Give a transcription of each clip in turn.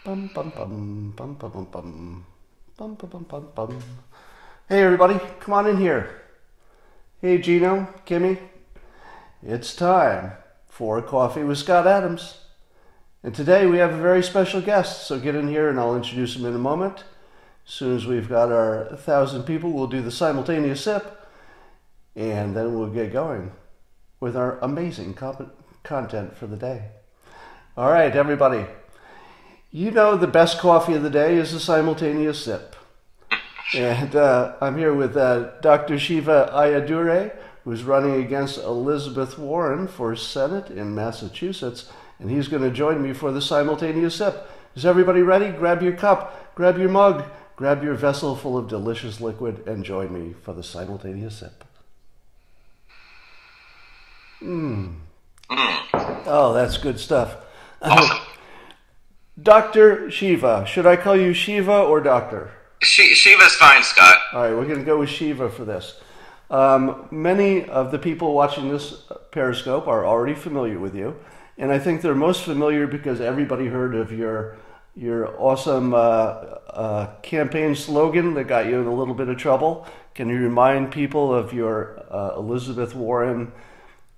Bum bum bum bum bum bum bum bum bum bum bum bum. Hey everybody, come on in here. Hey Gino, Kimmy, it's time for a coffee with Scott Adams. And today we have a very special guest, so get in here and I'll introduce him in a moment. As soon as we've got our 1,000 people, we'll do the simultaneous sip, and then we'll get going with our amazing content for the day. All right, everybody. You know the best coffee of the day is a simultaneous sip. And I'm here with Dr. Shiva Ayyadurai, who's running against Elizabeth Warren for Senate in Massachusetts, and he's going to join me for the simultaneous sip. Is everybody ready? Grab your cup, grab your mug, grab your vessel full of delicious liquid, and join me for the simultaneous sip. Oh, that's good stuff. Awesome. Dr. Shiva. Should I call you Shiva or Doctor? Shiva's fine, Scott. All right, we're going to go with Shiva for this. Many of the people watching this Periscope are already familiar with you, and I think they're most familiar because everybody heard of your awesome campaign slogan that got you in a little bit of trouble. Can you remind people of your Elizabeth Warren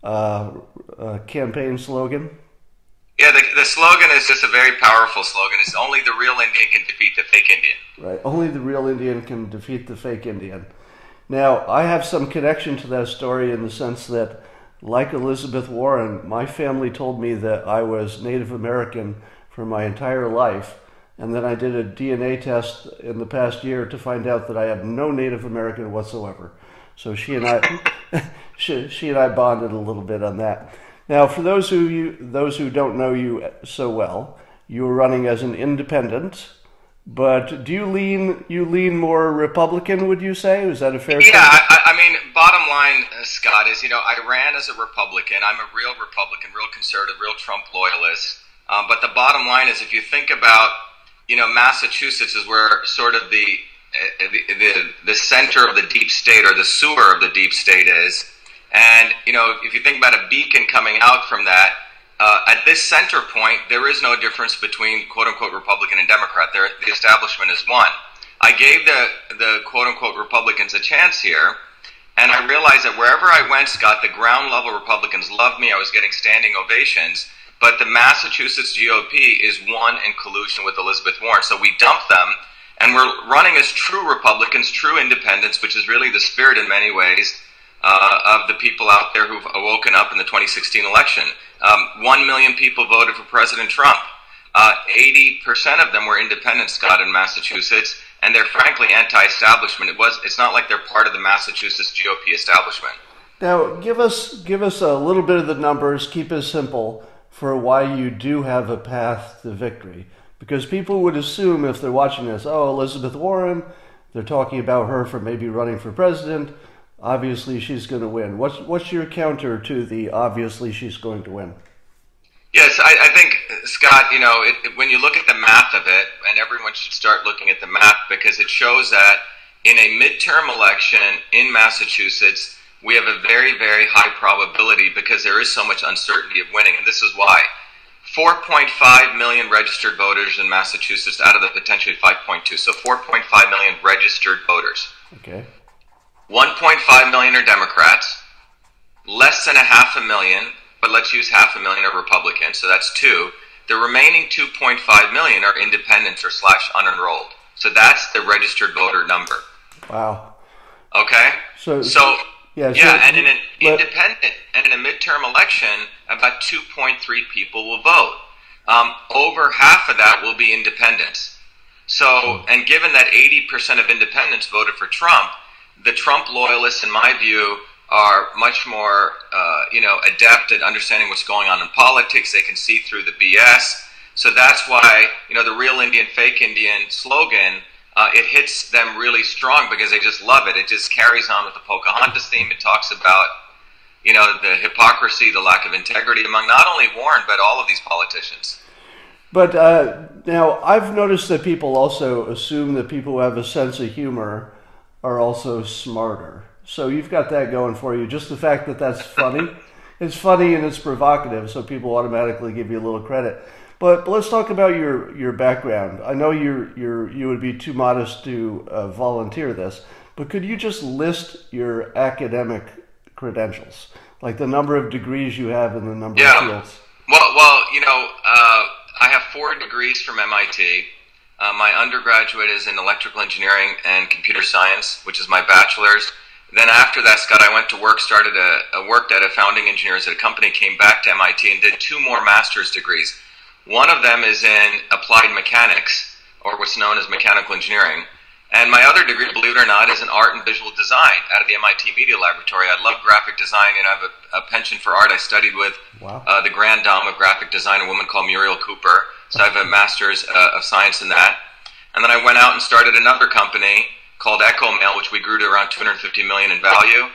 campaign slogan? Yeah, the slogan is just a very powerful slogan. It's only the real Indian can defeat the fake Indian. Right, only the real Indian can defeat the fake Indian. Now, I have some connection to that story in the sense that, like Elizabeth Warren, my family told me that I was Native American for my entire life, and then I did a DNA test in the past year to find out that I have no Native American whatsoever. So she and I, she and I bonded a little bit on that. Now, for those who don't know you so well, you were running as an independent, but do you lean more Republican? Would you say? Is that a fair? Yeah, I mean, bottom line, Scott, is I ran as a Republican. I'm a real Republican, real conservative, real Trump loyalist. But the bottom line is, if you think about, Massachusetts is where sort of the center of the deep state, or the sewer of the deep state is. And, if you think about a beacon coming out from that, at this center point, there is no difference between quote-unquote Republican and Democrat. The establishment is one. I gave the quote-unquote Republicans a chance here, and I realized that wherever I went, Scott, the ground-level Republicans loved me. I was getting standing ovations. But the Massachusetts GOP is one in collusion with Elizabeth Warren. So we dumped them, and we're running as true Republicans, true independents, which is really the spirit in many ways of the people out there who've woken up in the 2016 election. 1 million people voted for President Trump. 80% of them were independents, Scott, in Massachusetts, and they're frankly anti-establishment. It's not like they're part of the Massachusetts GOP establishment. Now, give us a little bit of the numbers. Keep it simple for why you do have a path to victory. Because people would assume if they're watching this, oh, Elizabeth Warren, they're talking about her for maybe running for president. Obviously, she's going to win. What's your counter to the obviously she's going to win? Yes, I think, Scott, when you look at the math of it, and everyone should start looking at the math because it shows that in a midterm election in Massachusetts, we have a very, very high probability because there is so much uncertainty of winning. And this is why. 4.5 million registered voters in Massachusetts out of the potentially 5.2. So 4.5 million registered voters. Okay. 1.5 million are Democrats, less than 500,000, but let's use 500,000 are Republicans, so that's 2. The remaining 2.5 million are independents or / unenrolled. So that's the registered voter number. Wow. Okay? So and in an independent and in a midterm election, about 2.3 people will vote. Over half of that will be independents. So, and given that 80% of independents voted for Trump, the Trump loyalists, in my view, are much more, adept at understanding what's going on in politics. They can see through the BS. So that's why, the real Indian, fake Indian slogan, it hits them really strong because they just love it. It just carries on with the Pocahontas theme. It talks about, the hypocrisy, the lack of integrity among not only Warren, but all of these politicians. But now, I've noticed that people also assume that people who have a sense of humor are also smarter. So you've got that going for you. Just the fact that that's funny. It's funny and it's provocative, so people automatically give you a little credit. But let's talk about your background. I know you would be too modest to volunteer this, but could you just list your academic credentials, like the number of degrees you have in the number of fields? Well, I have 4 degrees from MIT. My undergraduate is in electrical engineering and computer science, which is my bachelor's. Then after that, Scott, I went to work, worked at a founding engineers at a company, came back to MIT and did 2 more master's degrees. One of them is in applied mechanics, or what's known as mechanical engineering. And my other degree, believe it or not, is in art and visual design out of the MIT Media Laboratory. I love graphic design, and I have a penchant for art. I studied with the grand dame of graphic design, a woman called Muriel Cooper. So I have a master's of science in that. And then I went out and started another company called EchoMail, which we grew to around $250 million in value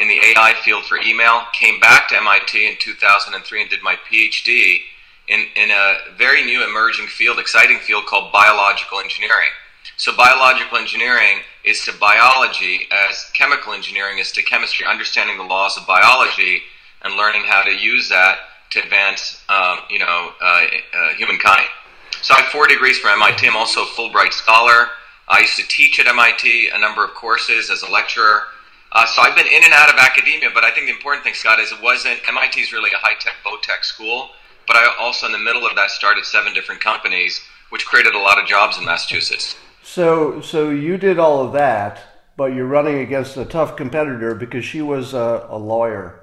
in the AI field for email. Came back to MIT in 2003 and did my PhD in a very new emerging field, exciting field called biological engineering. So biological engineering is to biology as chemical engineering is to chemistry, understanding the laws of biology and learning how to use that to advance, humankind. So I have 4 degrees from MIT. I'm also a Fulbright scholar. I used to teach at MIT a number of courses as a lecturer. So I've been in and out of academia, but I think the important thing, Scott, is MIT is really a high-tech Votech school, but I also in the middle of that started 7 different companies, which created a lot of jobs in Massachusetts. So you did all of that, but you're running against a tough competitor because she was a lawyer.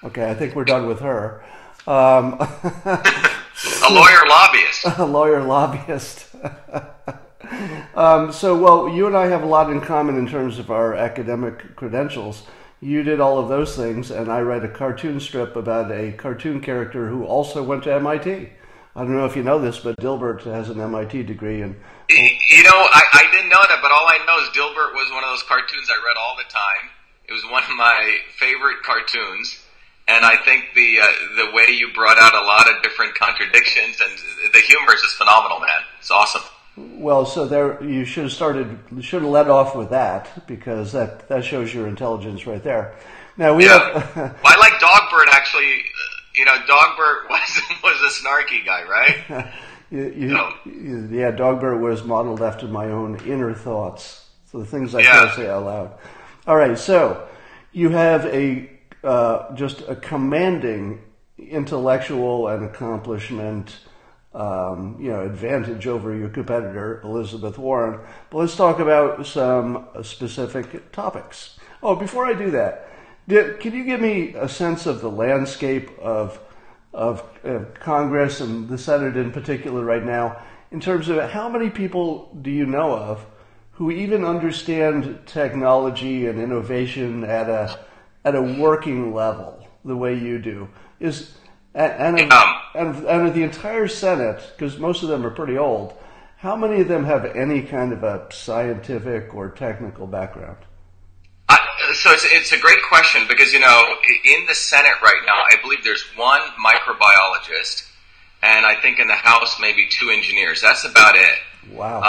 Okay, I think we're done with her. A lawyer lobbyist. A lawyer lobbyist. Well, you and I have a lot in common in terms of our academic credentials. You did all of those things, and I read a cartoon strip about a cartoon character who also went to MIT. I don't know if you know this, but Dilbert has an MIT degree. And I didn't know that, but all I know is Dilbert was one of those cartoons I read all the time. It was one of my favorite cartoons. And I think the way you brought out a lot of different contradictions and the humor is just phenomenal, man. It's awesome. Well, so there you should have led off with that because that shows your intelligence right there. Now we have. Well, I like Dogbert actually. Dogbert was a snarky guy, right? Yeah, Dogbert was modeled after my own inner thoughts. So the things I can't say out loud. All right, so you have just a commanding intellectual and accomplishment, advantage over your competitor, Elizabeth Warren. But let's talk about some specific topics. Oh, before I do that, can you give me a sense of the landscape of Congress and the Senate in particular right now, in terms of how many people do you know of who even understand technology and innovation at a working level the way you do? And of the entire Senate, because most of them are pretty old, how many of them have any kind of a scientific or technical background? So it's a great question because, in the Senate right now, I believe there's 1 microbiologist, and I think in the House maybe 2 engineers. That's about it. Wow.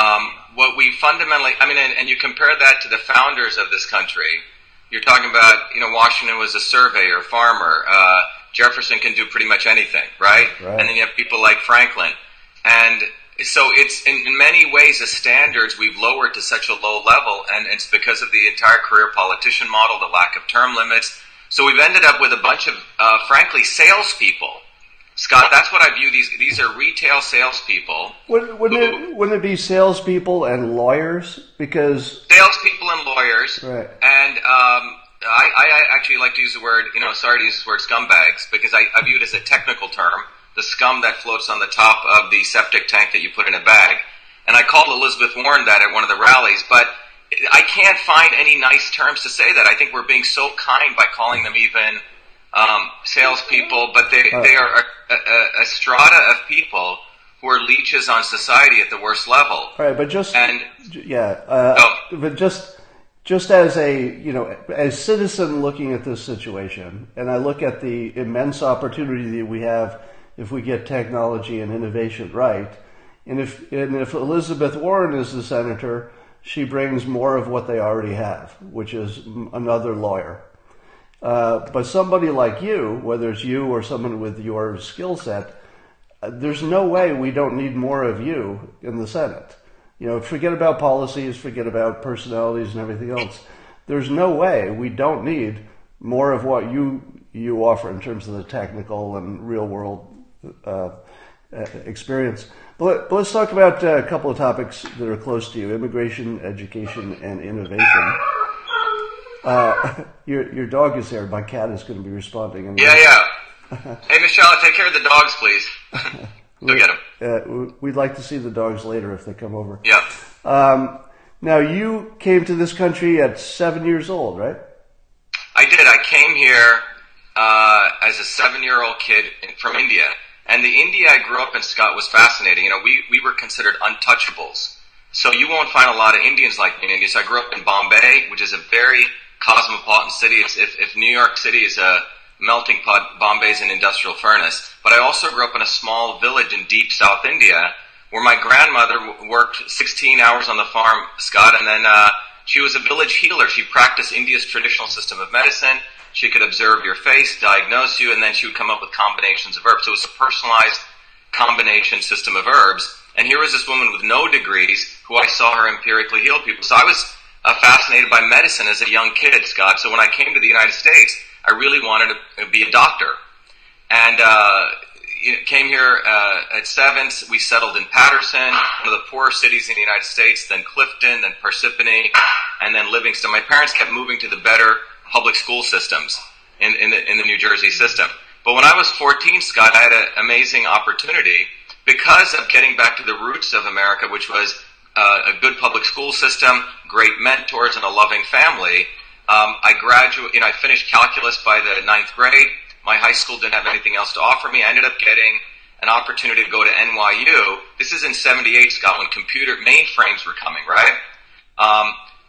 What we fundamentally, and you compare that to the founders of this country, you're talking about, Washington was a surveyor, farmer. Jefferson can do pretty much anything, right? And then you have people like Franklin. And so it's in many ways the standards we've lowered to such a low level, and it's because of the entire career politician model, the lack of term limits. So we've ended up with a bunch of, frankly, salespeople. Scott, that's what I view these are retail salespeople. Wouldn't it be salespeople and lawyers? Because salespeople and lawyers, right? And I actually like to use the word, sorry to use this word, scumbags, because I view it as a technical term. The scum that floats on the top of the septic tank that you put in a bag. And I called Elizabeth Warren that at one of the rallies, but I can't find any nice terms to say that. I think we're being so kind by calling them even salespeople, but they are a strata of people who are leeches on society at the worst level. All right, but just as as citizen looking at this situation, and I look at the immense opportunity that we have if we get technology and innovation right, and if Elizabeth Warren is the senator, she brings more of what they already have, which is another lawyer. But somebody like you, whether it's you or someone with your skill set, there's no way we don't need more of you in the Senate. You know, forget about policies, forget about personalities and everything else. There's no way we don't need more of what you offer in terms of the technical and real world experience. But let's talk about a couple of topics that are close to you: immigration, education, and innovation. Your dog is there. My cat is going to be responding. Yeah. Hey, Michelle, take care of the dogs, please. Go get them. We'd like to see the dogs later if they come over. Yeah. Now, you came to this country at 7 years old, right? I did. I came here as a 7-year-old kid from India. And the India I grew up in, Scott, was fascinating. You know, we were considered untouchables. So you won't find a lot of Indians like me in India. So I grew up in Bombay, which is a very cosmopolitan city. If New York City is a melting pot, Bombay is an industrial furnace. But I also grew up in a small village in deep South India where my grandmother worked 16 hours on the farm, Scott, and then she was a village healer. She practiced India's traditional system of medicine. She could observe your face, diagnose you, and then she would come up with combinations of herbs. So it was a personalized combination system of herbs. And here was this woman with no degrees who I saw her empirically heal people. So I was fascinated by medicine as a young kid, Scott. So when I came to the United States, I really wanted to be a doctor. And came here at 7. We settled in Paterson, one of the poorest cities in the United States, then Clifton, then Parsippany, and then Livingston. My parents kept moving to the better public school systems in the New Jersey system. But when I was 14, Scott, I had an amazing opportunity because of getting back to the roots of America, which was a good public school system, great mentors, and a loving family. I finished calculus by the 9th grade. My high school didn't have anything else to offer me. I ended up getting an opportunity to go to NYU. This is in 78, Scott, when computer mainframes were coming, right?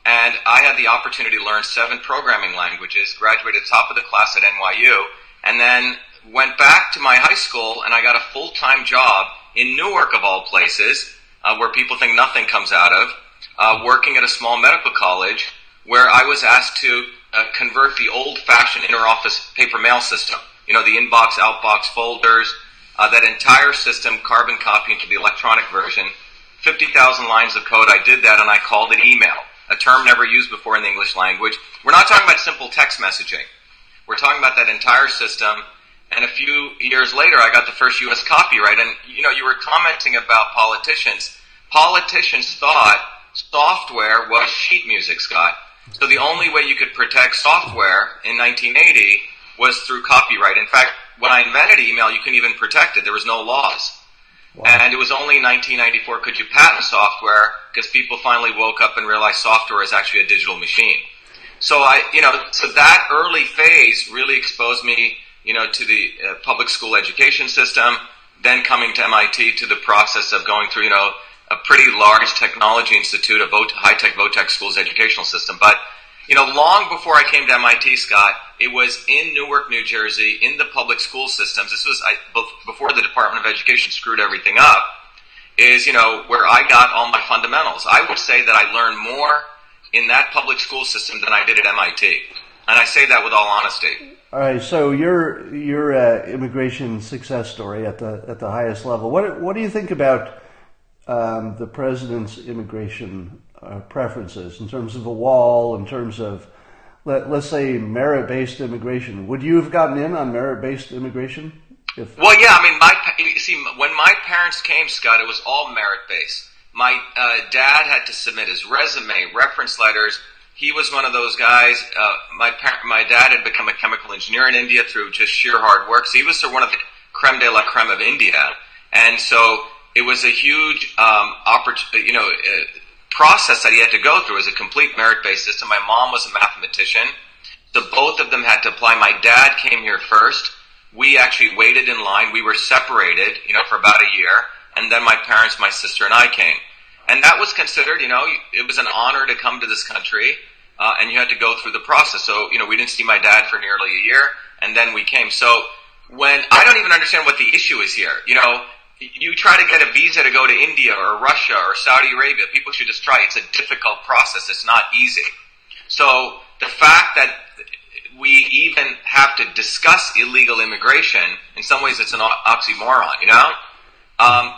And I had the opportunity to learn 7 programming languages, graduated top of the class at NYU, and then went back to my high school, and I got a full-time job in Newark, of all places, where people think nothing comes out of, working at a small medical college, where I was asked to convert the old-fashioned inter-office paper mail system. You know, the inbox, outbox, folders, that entire system, carbon copy into the electronic version, 50,000 lines of code. I did that, and I called it email, a term never used before in the English language. We're not talking about simple text messaging. We're talking about that entire system. And a few years later, I got the first U.S. copyright. And, you know, you were commenting about politicians. Politicians thought software was sheet music, Scott. So the only way you could protect software in 1980 was through copyright. In fact, when I invented email, you couldn't even protect it. There was no laws. Wow. And it was only in 1994 could you patent software, because people finally woke up and realized software is actually a digital machine. So that early phase really exposed me, to the public school education system, then coming to MIT to the process of going through, a pretty large technology institute, a high-tech Votech schools educational system. But, long before I came to MIT, Scott, it was in Newark, New Jersey, in the public school systems. This was before the Department of Education screwed everything up, is, where I got all my fundamentals. I would say that I learned more in that public school system than I did at MIT. And I say that with all honesty. All right, so your immigration success story at the highest level. What do you think about the president's immigration preferences in terms of a wall, in terms of let's say merit-based immigration? Would you have gotten in on merit-based immigration? Well, yeah. I mean, when my parents came, Scott, it was all merit-based. My dad had to submit his resume, reference letters. He was one of those guys. My dad had become a chemical engineer in India through just sheer hard work. So he was sort of one of the creme de la creme of India. And so it was a huge process that he had to go through. It was a complete merit-based system. My mom was a mathematician. So both of them had to apply. My dad came here first. We actually waited in line. We were separated, for about a year. And then my parents, my sister, and I came. And that was considered, it was an honor to come to this country, and you had to go through the process. So, we didn't see my dad for nearly a year, and then we came. So I don't even understand what the issue is here. You try to get a visa to go to India or Russia or Saudi Arabia, people should just try. It's a difficult process. It's not easy. So the fact that we even have to discuss illegal immigration, in some ways it's an oxymoron,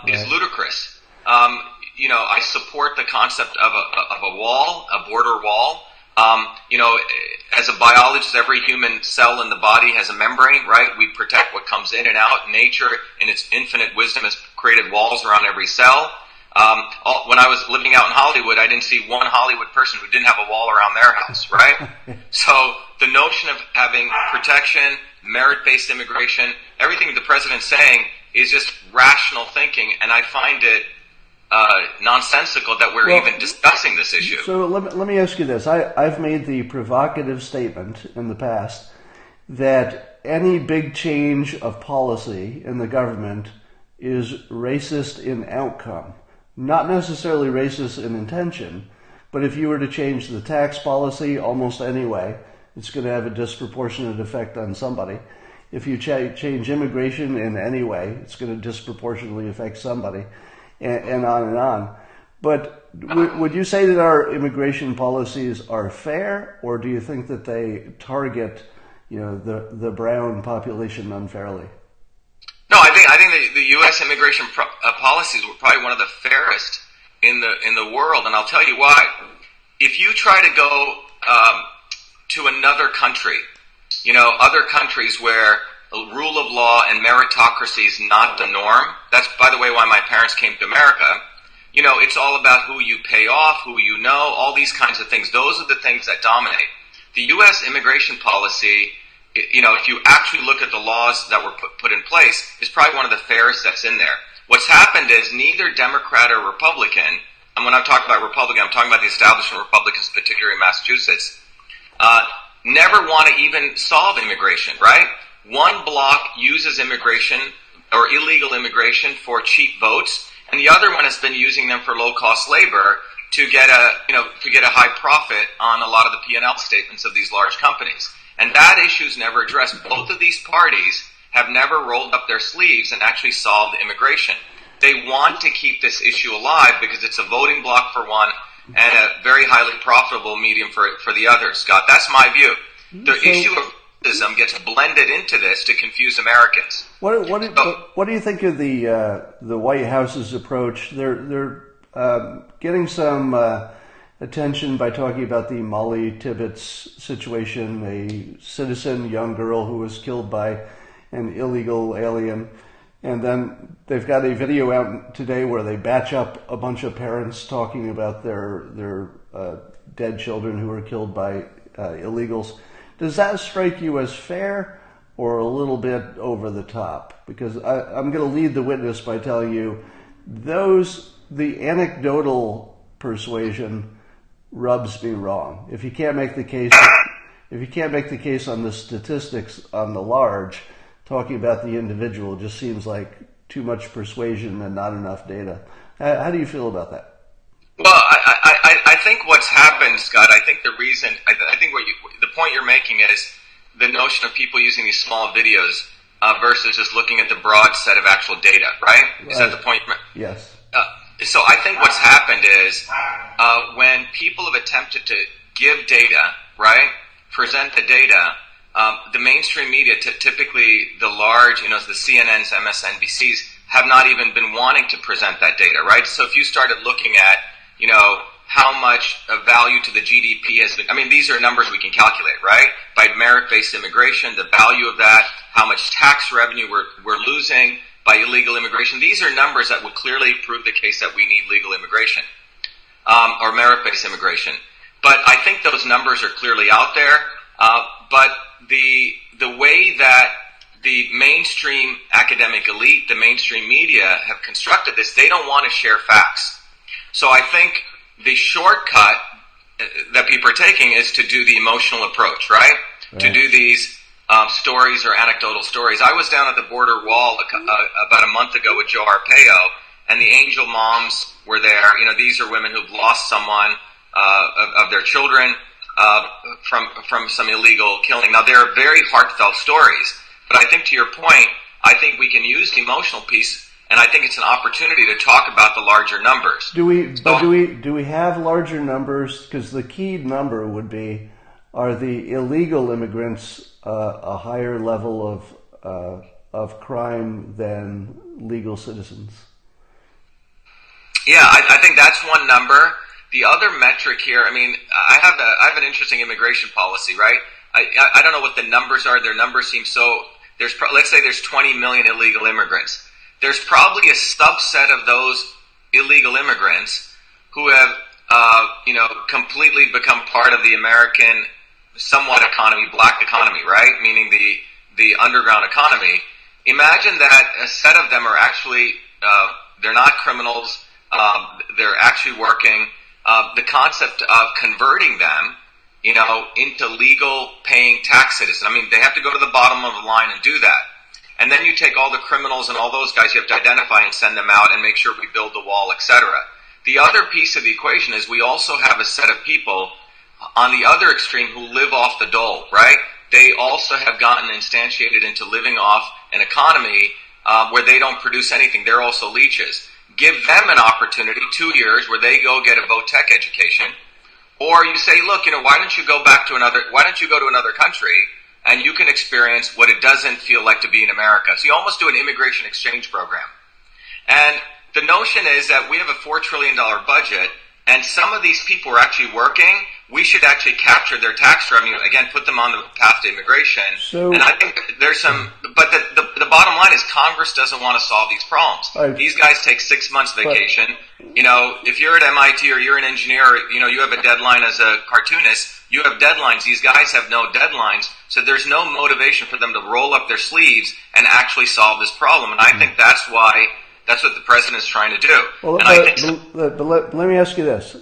is ludicrous. I support the concept of a wall, a border wall. As a biologist, every human cell in the body has a membrane, right? We protect what comes in and out. Nature, in its infinite wisdom, has created walls around every cell. When I was living out in Hollywood, I didn't see one Hollywood person who didn't have a wall around their house, right? So the notion of having protection, merit-based immigration, everything the president's saying is just rational thinking, and I find it nonsensical that we're even discussing this issue. So let me ask you this. I've made the provocative statement in the past that any big change of policy in the government is racist in outcome. Not necessarily racist in intention, but if you were to change the tax policy almost anyway, it's going to have a disproportionate effect on somebody. If you change immigration in any way, it's going to disproportionately affect somebody, and on and on. But would you say that our immigration policies are fair, or do you think that they target, the brown population unfairly? No, I think the U.S. immigration policies were probably one of the fairest in the world, and I'll tell you why. If you try to go to another country, other countries where rule of law and meritocracy is not the norm. That's, by the way, why my parents came to America. It's all about who you pay off, who you know, all these kinds of things. Those are the things that dominate. The U.S. immigration policy, if you actually look at the laws that were put in place, is probably one of the fairest that's in there. What's happened is neither Democrat or Republican, and when I talk about Republican, I'm talking about the establishment Republicans, particularly in Massachusetts, never want to even solve immigration, right? One bloc uses immigration or illegal immigration for cheap votes, and the other one has been using them for low-cost labor to get a high profit on a lot of the P&L statements of these large companies. And that issue is never addressed. Both of these parties have never rolled up their sleeves and actually solved immigration. They want to keep this issue alive because it's a voting bloc for one and a very highly profitable medium for the other, Scott. That's my view. The issue of racism gets blended into this to confuse Americans. What do you think of the White House's approach? They're getting some attention by talking about the Molly Tibbetts situation, a citizen, young girl who was killed by an illegal alien. And then they've got a video out today where they batch up a bunch of parents talking about their dead children who were killed by illegals. Does that strike you as fair or a little bit over the top? Because I'm going to lead the witness by telling you the anecdotal persuasion rubs me wrong. If you can't make the case on the statistics on the large, talking about the individual just seems like too much persuasion and not enough data. How do you feel about that? Well, I think what's happened, Scott, I think the point you're making is the notion of people using these small videos versus just looking at the broad set of actual data, right? Is that the point? Yes. So I think what's happened is when people have attempted to give data, right, present the data, the mainstream media, typically the large, the CNNs, MSNBCs, have not even been wanting to present that data, right? So if you started looking at, how much value to the GDP has been, these are numbers we can calculate, right? By merit-based immigration, the value of that, how much tax revenue we're losing by illegal immigration. These are numbers that would clearly prove the case that we need legal immigration, or merit-based immigration. But I think those numbers are clearly out there. But the way that the mainstream academic elite, the mainstream media have constructed this, they don't want to share facts. So I think the shortcut that people are taking is to do the emotional approach, right? To do these stories or anecdotal stories. I was down at the border wall about a month ago with Joe Arpaio, and the angel moms were there. These are women who've lost someone of their children from some illegal killing. Now, they're very heartfelt stories, but I think to your point, I think we can use the emotional piece, and I think it's an opportunity to talk about the larger numbers. Do we have larger numbers? Because the key number would be, are the illegal immigrants a higher level of crime than legal citizens? Yeah, I think that's one number. The other metric here, I mean, I have an interesting immigration policy, right? I don't know what the numbers are. Their numbers seem so, let's say there's 20 million illegal immigrants. There's probably a subset of those illegal immigrants who have, completely become part of the American somewhat economy, black economy, right? Meaning the underground economy. Imagine that a set of them are actually, they're not criminals, they're actually working. The concept of converting them, into legal paying tax citizens. I mean, they have to go to the bottom of the line and do that. And then you take all the criminals and all those guys you have to identify and send them out and make sure we build the wall, etc. The other piece of the equation is we also have a set of people on the other extreme who live off the dole, right? They also have gotten instantiated into living off an economy where they don't produce anything. They're also leeches. Give them an opportunity, 2 years, where they go get a Votech education. Or you say, look, why don't you go to another country and you can experience what it doesn't feel like to be in America. So you almost do an immigration exchange program. And the notion is that we have a $4 trillion budget, and some of these people are actually working. We should actually capture their tax revenue, again, put them on the path to immigration. And I think there's some, but the bottom line is Congress doesn't want to solve these problems. These guys take 6 months vacation. If you're at MIT or you're an engineer, you have a deadline as a cartoonist, you have deadlines. These guys have no deadlines, so there's no motivation for them to roll up their sleeves and actually solve this problem. And I think that's what the president is trying to do. Well, let me ask you this.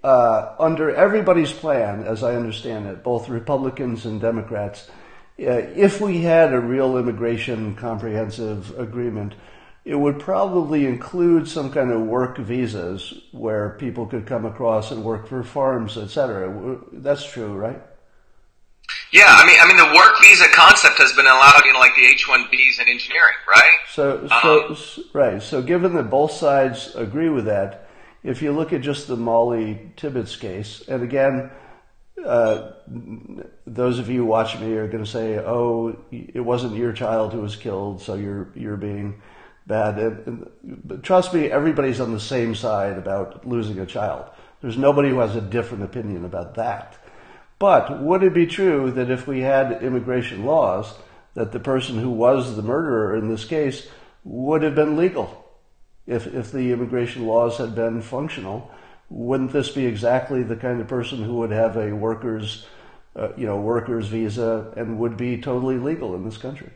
Under everybody's plan, as I understand it, both Republicans and Democrats, if we had a real immigration comprehensive agreement, it would probably include some kind of work visas where people could come across and work for farms, etc. That's true, right? Yeah, I mean, the work visa concept has been allowed in like the H-1Bs in engineering, right? So given that both sides agree with that, if you look at just the Molly Tibbetts case, and again, those of you watching me are going to say, "Oh, it wasn't your child who was killed, so you're being bad." But trust me, everybody's on the same side about losing a child. There's nobody who has a different opinion about that. But would it be true that if we had immigration laws, that the person who was the murderer in this case would have been legal? If the immigration laws had been functional, wouldn't this be exactly the kind of person who would have a worker's visa and would be totally legal in this country?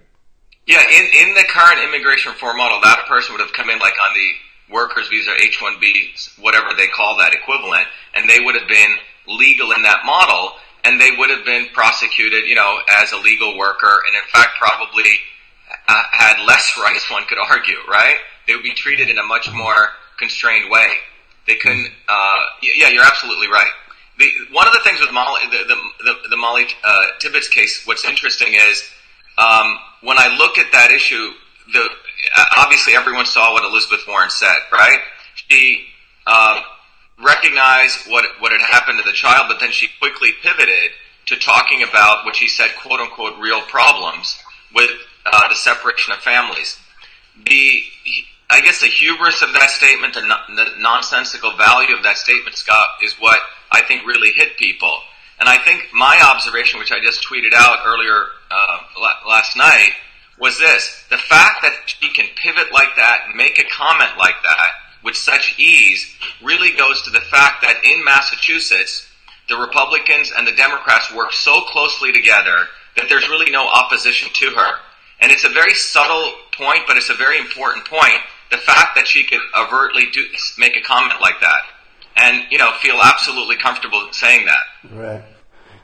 Yeah, in the current immigration reform model, that person would have come in like on the worker's visa, H-1B, whatever they call that equivalent, and they would have been legal in that model, and they would have been prosecuted, as a legal worker, and in fact probably had less rights, one could argue, right? They would be treated in a much more constrained way. They couldn't, yeah, you're absolutely right. One of the things with Molly, the Molly Tibbetts case, what's interesting is, when I look at that issue, obviously everyone saw what Elizabeth Warren said, right? She recognized what had happened to the child, but then she quickly pivoted to talking about what she said, quote unquote, real problems with the separation of families. I guess the hubris of that statement, the nonsensical value of that statement, Scott, is what I think really hit people. And I think my observation, which I just tweeted out earlier last night, was this: the fact that she can pivot like that, make a comment like that with such ease, really goes to the fact that in Massachusetts, the Republicans and the Democrats work so closely together that there's really no opposition to her. And it's a very subtle point, but it's a very important point. The fact that she could overtly make a comment like that and, feel absolutely comfortable saying that. Right.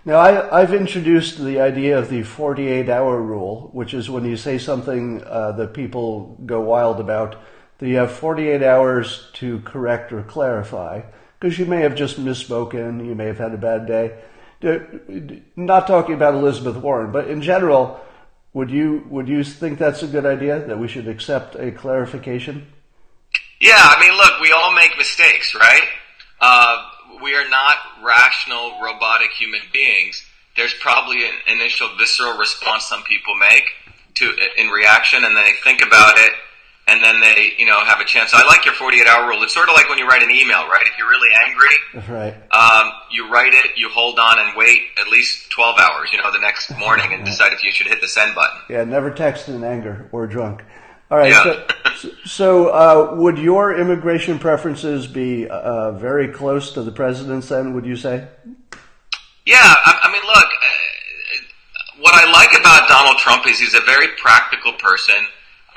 Now, I've introduced the idea of the 48-hour rule, which is when you say something that people go wild about, that you have 48 hours to correct or clarify, because you may have just misspoken, you may have had a bad day. Not talking about Elizabeth Warren, but in general, would you think that's a good idea, that we should accept a clarification? Yeah, look, we all make mistakes, right? We are not rational, robotic human beings. There's probably an initial visceral response some people make in reaction, and then they think about it. and then they, have a chance. So I like your 48-hour rule. It's sort of like when you write an email, right? If you're really angry, right. You write it, you hold on and wait at least 12 hours, the next morning and decide if you should hit the send button. Yeah, never text in anger or drunk. All right. Yeah. So would your immigration preferences be very close to the president's then, would you say? Yeah. I mean, look, what I like about Donald Trump is he's a very practical person.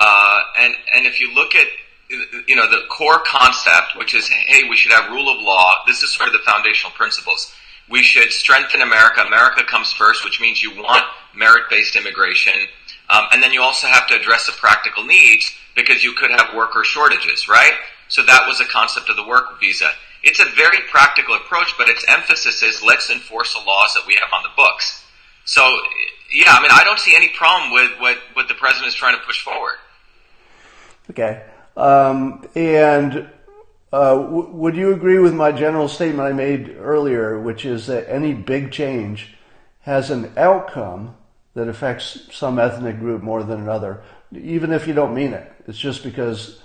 And if you look at, the core concept, which is, hey, we should have rule of law. This is sort of the foundational principles. We should strengthen America. America comes first, which means you want merit-based immigration. And then you also have to address the practical needs because you could have worker shortages, right? So that was a concept of the work visa. It's a very practical approach, but its emphasis is let's enforce the laws that we have on the books. So, yeah, I mean, I don't see any problem with what the president is trying to push forward. Okay. Would you agree with my general statement I made earlier, which is that any big change has an outcome that affects some ethnic group more than another, even if you don't mean it? It's just because,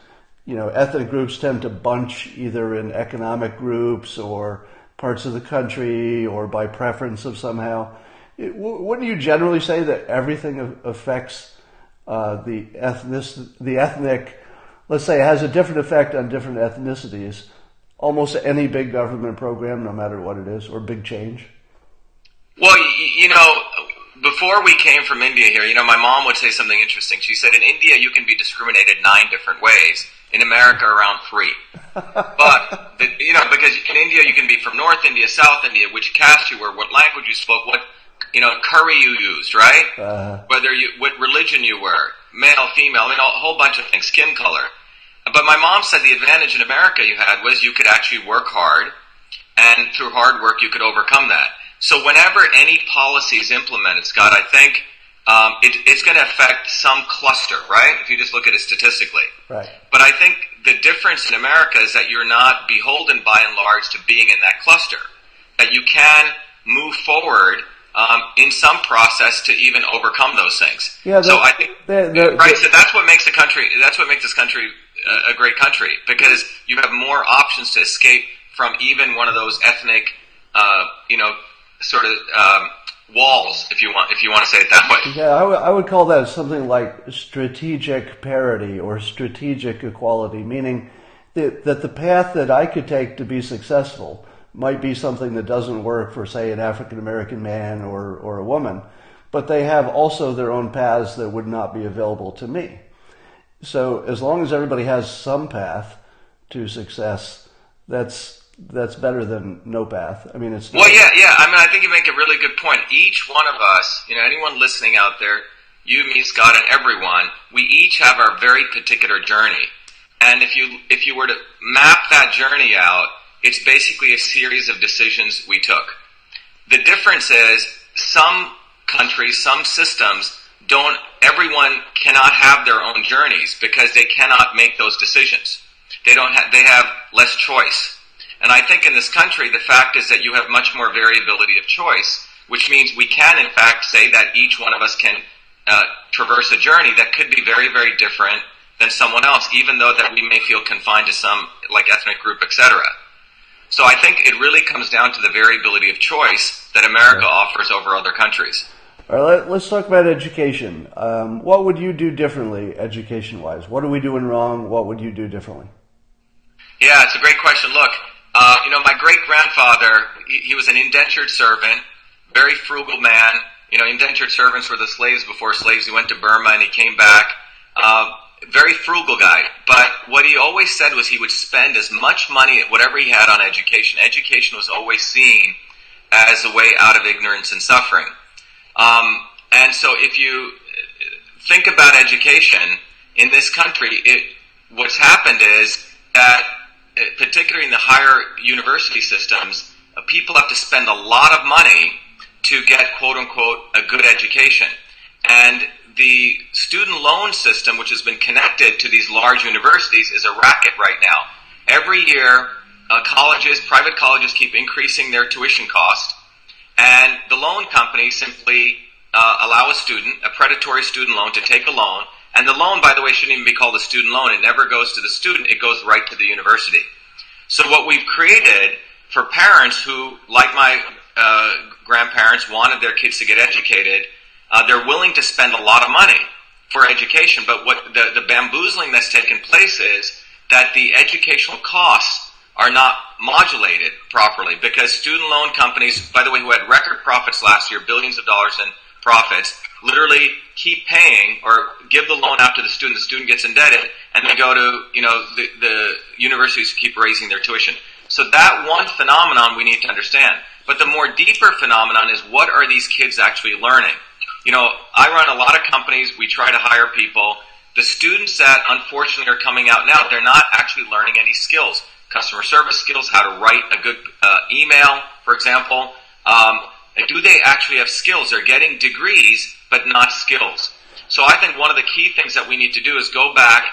ethnic groups tend to bunch either in economic groups or parts of the country or by preference of somehow. Wouldn't you generally say that everything affects the ethnic, let's say, has a different effect on different ethnicities, almost any big government program, no matter what it is, or big change? Well, before we came from India here, my mom would say something interesting. She said, in India, you can be discriminated 9 different ways. In America, around 3. But, because in India, you can be from North India, South India, which caste you were, what language you spoke, what, curry you used, right? What religion you were, male, female, I mean, a whole bunch of things, skin color. But my mom said the advantage in America you had was you could actually work hard, and through hard work, you could overcome that. So whenever any policy is implemented, Scott, I think it's going to affect some cluster, right? If you just look at it statistically. Right. But I think the difference in America is that you're not beholden by and large to being in that cluster. That you can move forward in some process to even overcome those things. Yeah. So I think So that's what makes the country. That's what makes this country a great country, because you have more options to escape from even one of those ethnic, walls, if you want to say it that way. Yeah, I would call that something like strategic parity or strategic equality, meaning that the path that I could take to be successful might be something that doesn't work for, say, an African-American man or a woman, but they have also their own paths that would not be available to me. So as long as everybody has some path to success, that's better than no path. I mean, it's not. Well, yeah. I mean, I think you make a really good point. Each one of us, anyone listening out there, you, me, Scott, and everyone, we each have our very particular journey. And if you were to map that journey out, it's basically a series of decisions we took. The difference is some countries, some systems everyone cannot have their own journeys because they cannot make those decisions. They have less choice. And I think in this country, the fact is that you have much more variability of choice, which means we can, in fact, say that each one of us can traverse a journey that could be very, very different than someone else, even though that we may feel confined to some, like, ethnic group, etc. So I think it really comes down to the variability of choice that America offers over other countries. All right, let's talk about education. What would you do differently, education-wise? What are we doing wrong? What would you do differently? Yeah, it's a great question. Look, my great-grandfather, he was an indentured servant, very frugal man. Indentured servants were the slaves before slaves. He went to Burma and he came back. Very frugal guy. But what he always said was he would spend as much money, whatever he had, on education. Education was always seen as a way out of ignorance and suffering. And so if you think about education in this country, what's happened is that, particularly in the higher university systems, people have to spend a lot of money to get, quote-unquote, a good education. And the student loan system, which has been connected to these large universities, is a racket right now. Every year, private colleges keep increasing their tuition cost, and the loan companies simply allow a predatory student loan, to take a loan, And the loan, by the way, shouldn't even be called a student loan. It never goes to the student. It goes right to the university. So what we've created for parents who, like my grandparents, wanted their kids to get educated, they're willing to spend a lot of money for education. But what the bamboozling that's taken place is that the educational costs are not modulated properly, because student loan companies, by the way, who had record profits last year, billions of dollars in profits, literally keep paying or give the loan out to the student gets indebted, and they go to, the universities keep raising their tuition. So that one phenomenon we need to understand. But the more deeper phenomenon is, what are these kids actually learning? I run a lot of companies. We try to hire people. The students that unfortunately are coming out now, they're not actually learning any skills. Customer service skills, how to write a good email, for example. Do they actually have skills? They're getting degrees, but not skills. So I think one of the key things that we need to do is go back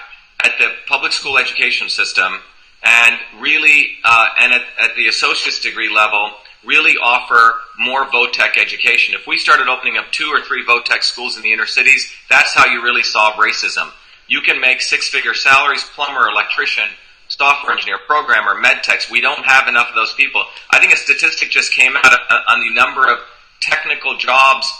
at the public school education system and really, and at the associate's degree level, really offer more Votech education. If we started opening up 2 or 3 Votech schools in the inner cities, that's how you really solve racism. You can make 6-figure salaries, plumber, electrician, software engineer, programmer, med techs. We don't have enough of those people. I think a statistic just came out on the number of technical jobs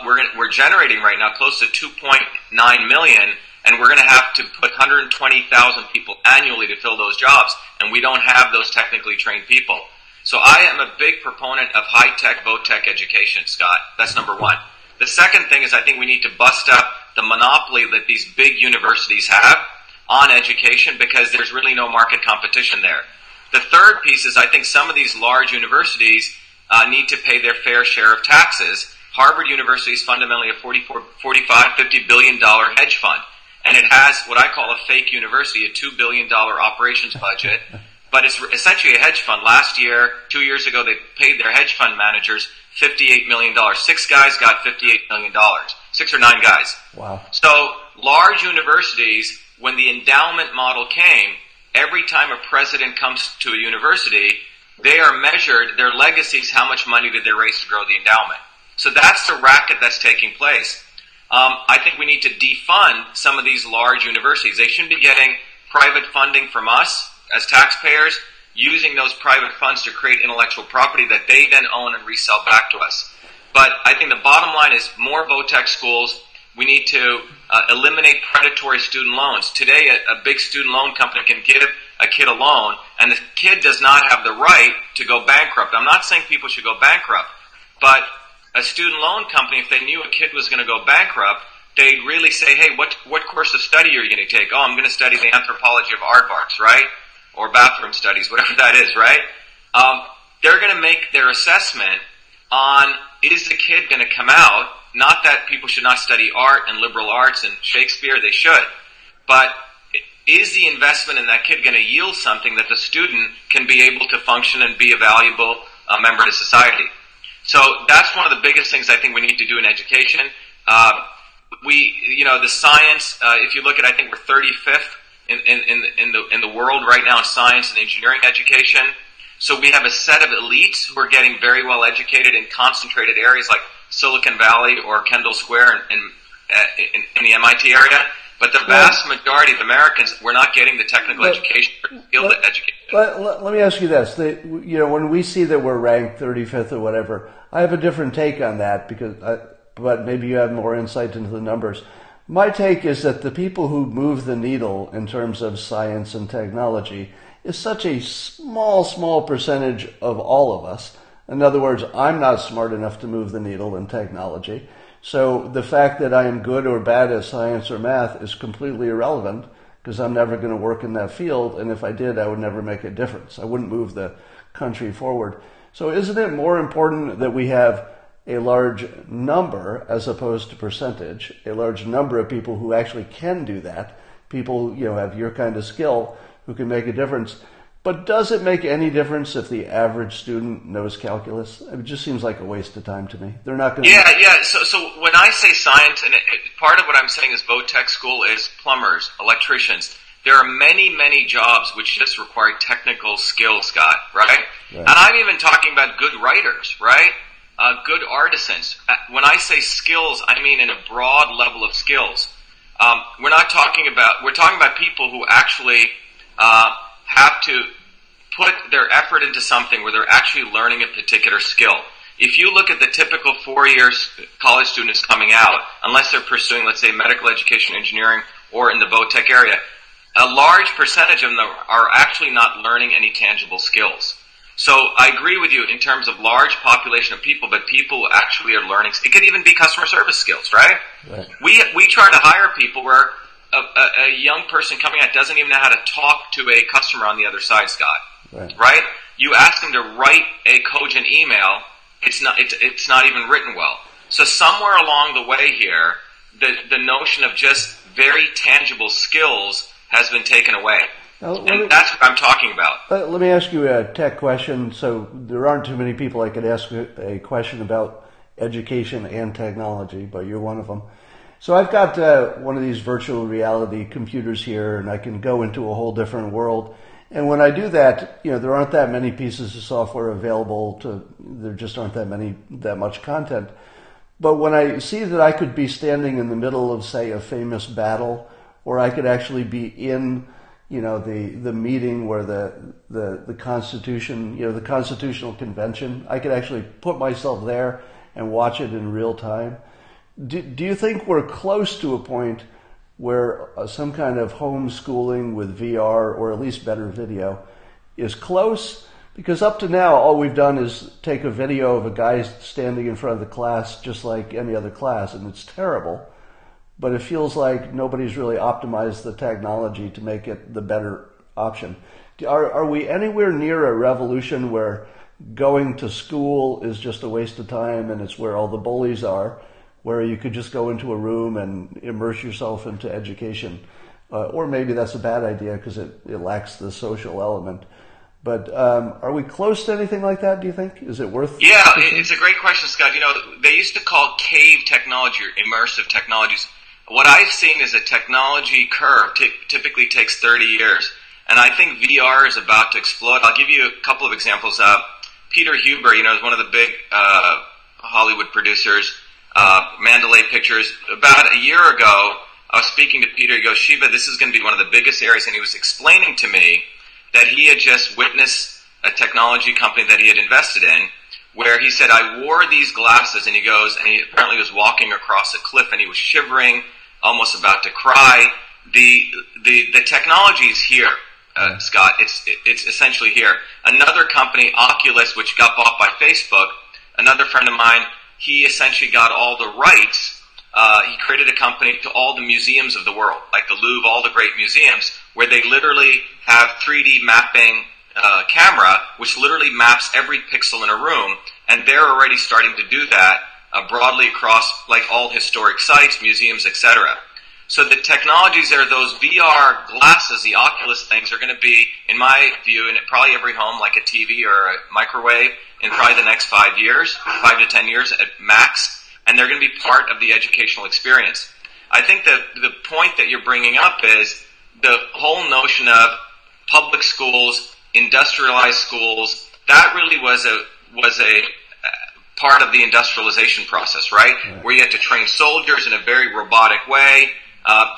we're generating right now, close to 2.9 million, and we're going to have to put 120,000 people annually to fill those jobs, and we don't have those technically trained people. So I am a big proponent of high-tech, Votech education, Scott. That's number one. The second thing is, I think we need to bust up the monopoly that these big universities have on education, because there's really no market competition there. The third piece is, I think some of these large universities need to pay their fair share of taxes. Harvard University is fundamentally a $45, $50 billion hedge fund. And it has what I call a fake university, a $2 billion operations budget. But it's essentially a hedge fund. Last year, 2 years ago, they paid their hedge fund managers $58 million. 6 guys got $58 million. 6 or 9 guys. Wow. So large universities, when the endowment model came, every time a president comes to a university, they are measured, their legacies, how much money did they raise to grow the endowment. So that's the racket that's taking place. I think we need to defund some of these large universities. They shouldn't be getting private funding from us as taxpayers, using those private funds to create intellectual property that they then own and resell back to us. But I think the bottom line is more Votech schools. We need to eliminate predatory student loans. Today, a big student loan company can give a kid a loan, and the kid does not have the right to go bankrupt. I'm not saying people should go bankrupt, but a student loan company, if they knew a kid was going to go bankrupt, they'd really say, hey, what course of study are you going to take? Oh, I'm going to study the anthropology of aardvarks, right? Or bathroom studies, whatever that is, right? They're going to make their assessment on, is the kid going to come out? Not that people should not study art and liberal arts and Shakespeare, they should. But is the investment in that kid going to yield something that the student can be able to function and be a valuable member to society? So that's one of the biggest things I think we need to do in education. The science, if you look at, I think we're 35th in the world right now in science and engineering education. So we have a set of elites who are getting very well educated in concentrated areas like Silicon Valley or Kendall Square in the M.I.T. area. But the vast majority of Americans, we're not getting the technical education or skilled education. Let me ask you this. When we see that we're ranked 35th or whatever, I have a different take on that, but maybe you have more insight into the numbers. My take is that the people who move the needle in terms of science and technology is such a small percentage of all of us. In other words, I'm not smart enough to move the needle in technology. So the fact that I am good or bad at science or math is completely irrelevant, because I'm never going to work in that field, and if I did, I would never make a difference. I wouldn't move the country forward. So isn't it more important that we have a large number, as opposed to percentage, a large number of people who actually can do that, people have your kind of skill who can make a difference? But does it make any difference if the average student knows calculus? It just seems like a waste of time to me. They're not going to... Yeah. So when I say science, and part of what I'm saying is Votech school is plumbers, electricians. There are many jobs which just require technical skills, Scott, right? And I'm even talking about good writers, right? Good artisans. When I say skills, I mean in a broad level of skills. We're talking about people who actually have to put their effort into something where they're actually learning a particular skill. If you look at the typical 4-year college students coming out, unless they're pursuing, let's say, medical education, engineering, or in the Votech area, a large percentage of them are actually not learning any tangible skills. So I agree with you in terms of large population of people, but people actually are learning. It could even be customer service skills, right? Right. We try to hire people where a young person coming out doesn't even know how to talk to a customer on the other side, Scott. Right? You ask them to write a cogent email, it's not even written well. So somewhere along the way here, the notion of just very tangible skills has been taken away. And that's what I'm talking about. Let me ask you a tech question. So there aren't too many people I could ask a question about education and technology, but you're one of them. So I've got one of these virtual reality computers here, and I can go into a whole different world. And when I do that, there aren't that many pieces of software available there just aren't that much content. But when I see that I could be standing in the middle of, say, a famous battle, or I could actually be in, the meeting where the Constitution, the Constitutional Convention, I could actually put myself there and watch it in real time. Do you think we're close to a point where some kind of homeschooling with VR, or at least better video, is close? Because up to now, all we've done is take a video of a guy standing in front of the class just like any other class, and it's terrible. But it feels like nobody's really optimized the technology to make it the better option. Are we anywhere near a revolution where going to school is just a waste of time and it's where all the bullies are, where you could just go into a room and immerse yourself into education? Or maybe that's a bad idea because it lacks the social element. But are we close to anything like that, do you think? Is it worth... Yeah, it's a great question, Scott. They used to call cave technology or immersive technologies. What I've seen is a technology curve typically takes 30 years. And I think VR is about to explode. I'll give you a couple of examples. Peter Huber, is one of the big Hollywood producers, Mandalay Pictures. About a year ago, I was speaking to Peter. He goes, Shiva, this is going to be one of the biggest areas. And he was explaining to me that he had just witnessed a technology company that he had invested in, where he said, I wore these glasses, and he goes, and he apparently was walking across a cliff, and he was shivering, almost about to cry. The technology is here, Scott. It's essentially here. Another company, Oculus, which got bought by Facebook, another friend of mine, he essentially got all the rights. He created a company to all the museums of the world, like the Louvre, all the great museums, where they literally have 3D mapping camera, which literally maps every pixel in a room, and they're already starting to do that broadly across like all historic sites, museums, etc. So the technologies there, those VR glasses, the Oculus things, are going to be, in my view, in probably every home, like a TV or a microwave, in probably the next 5 years, 5 to 10 years at max. And they're going to be part of the educational experience. I think that the point that you're bringing up is the whole notion of public schools, industrialized schools. That really was a part of the industrialization process, right? Yeah. Where you had to train soldiers in a very robotic way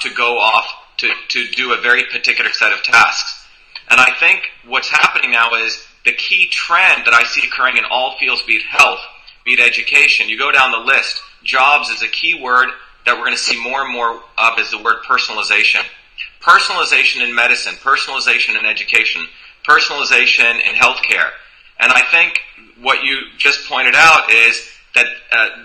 to go off to do a very particular set of tasks. And I think what's happening now is the key trend that I see occurring in all fields, be it health, be it education. You go down the list. Jobs is a key word that we're going to see more and more of is the word personalization. Personalization in medicine, personalization in education, personalization in healthcare. And I think what you just pointed out is that,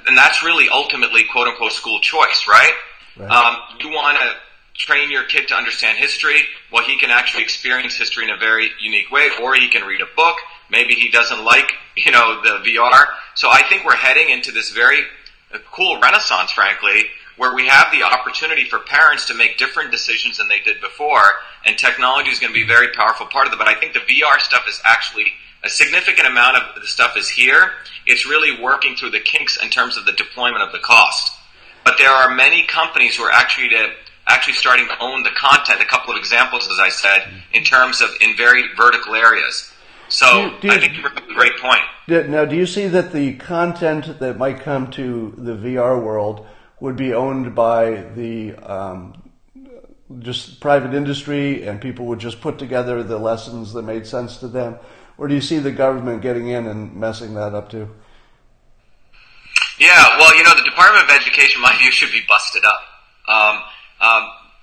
and that's really ultimately quote-unquote school choice, right? You want to train your kid to understand history. Well, he can actually experience history in a very unique way, or he can read a book. Maybe he doesn't like, the VR. So I think we're heading into this very cool renaissance, frankly, where we have the opportunity for parents to make different decisions than they did before, and technology is going to be a very powerful part of it. But I think the VR stuff is actually a significant amount of the stuff is here. It's really working through the kinks in terms of the deployment of the cost. But there are many companies who are actually starting to own the content. A couple of examples, as I said, in terms of in very vertical areas. So I think you bring up a great point. Now, do you see that the content that might come to the VR world would be owned by the just private industry and people would just put together the lessons that made sense to them? Or do you see the government getting in and messing that up too? Yeah, well, the Department of Education, in my view, should be busted up.